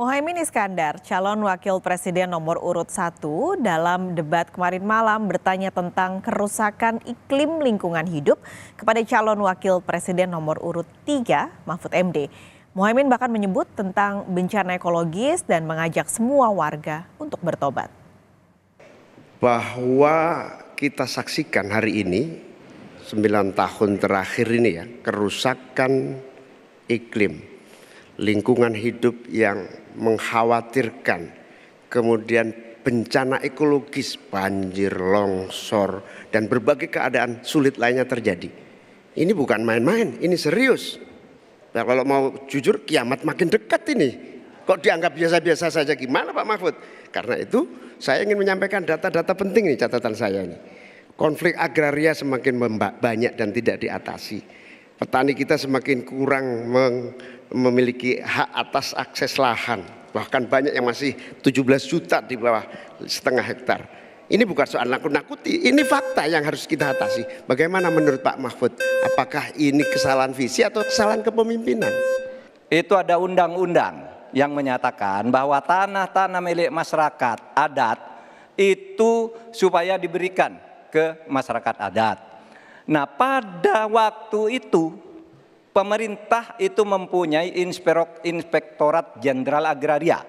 Muhaimin Iskandar, calon wakil presiden nomor urut 1 dalam debat kemarin malam bertanya tentang kerusakan iklim lingkungan hidup kepada calon wakil presiden nomor urut 3, Mahfud MD. Muhaimin bahkan menyebut tentang bencana ekologis dan mengajak semua warga untuk bertobat. Bahwa kita saksikan hari ini, 9 tahun terakhir ini ya, kerusakan iklim, lingkungan hidup yang mengkhawatirkan, kemudian bencana ekologis, banjir, longsor, dan berbagai keadaan sulit lainnya terjadi. Ini bukan main-main, ini serius. Nah, kalau mau jujur, kiamat makin dekat ini. Kok dianggap biasa-biasa saja, gimana Pak Mahfud? Karena itu saya ingin menyampaikan data-data penting nih, catatan saya ini. Konflik agraria semakin banyak dan tidak diatasi. Petani kita semakin kurang memiliki hak atas akses lahan. Bahkan banyak yang masih 17 juta di bawah setengah hektar. Ini bukan soal nakut-nakuti, ini fakta yang harus kita atasi. Bagaimana menurut Pak Mahfud? Apakah ini kesalahan visi atau kesalahan kepemimpinan? Itu ada undang-undang yang menyatakan bahwa tanah-tanah milik masyarakat adat itu supaya diberikan ke masyarakat adat. Nah, pada waktu itu pemerintah itu mempunyai Inspektorat Jenderal Agraria.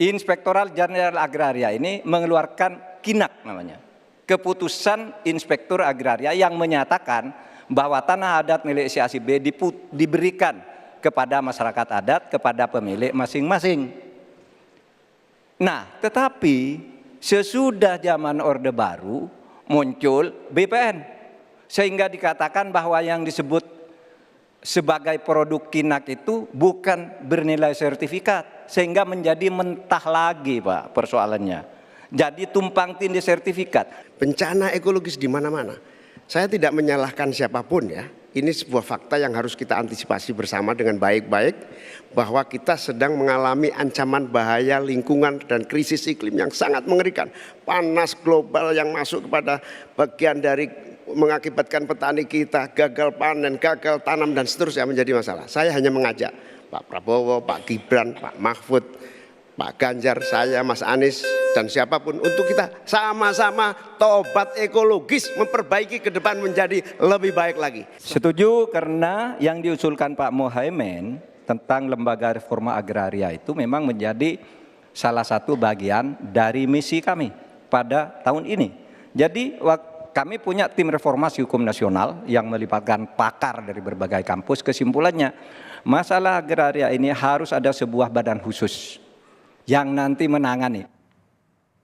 Inspektorat Jenderal Agraria ini mengeluarkan KINAK namanya, Keputusan Inspektur Agraria, yang menyatakan bahwa tanah adat milik si A si B diberikan kepada masyarakat adat, kepada pemilik masing-masing. Nah, tetapi sesudah zaman Orde Baru muncul BPN, sehingga dikatakan bahwa yang disebut sebagai produk KINAK itu bukan bernilai sertifikat, sehingga menjadi mentah lagi Pak persoalannya. Jadi tumpang tindih sertifikat. Bencana ekologis di mana-mana. Saya tidak menyalahkan siapapun ya. Ini sebuah fakta yang harus kita antisipasi bersama dengan baik-baik, bahwa kita sedang mengalami ancaman bahaya lingkungan dan krisis iklim yang sangat mengerikan. Panas global yang masuk kepada bagian dari mengakibatkan petani kita gagal panen, gagal tanam, dan seterusnya menjadi masalah. Saya hanya mengajak Pak Prabowo, Pak Gibran, Pak Mahfud, Pak Ganjar, saya, Mas Anies, dan siapapun untuk kita sama-sama tobat ekologis, memperbaiki ke depan menjadi lebih baik lagi. Setuju, karena yang diusulkan Pak Muhaimin tentang lembaga reforma agraria itu memang menjadi salah satu bagian dari misi kami pada tahun ini. Jadi kami punya tim reformasi hukum nasional yang melibatkan pakar dari berbagai kampus. Kesimpulannya, masalah agraria ini harus ada sebuah badan khusus yang nanti menangani.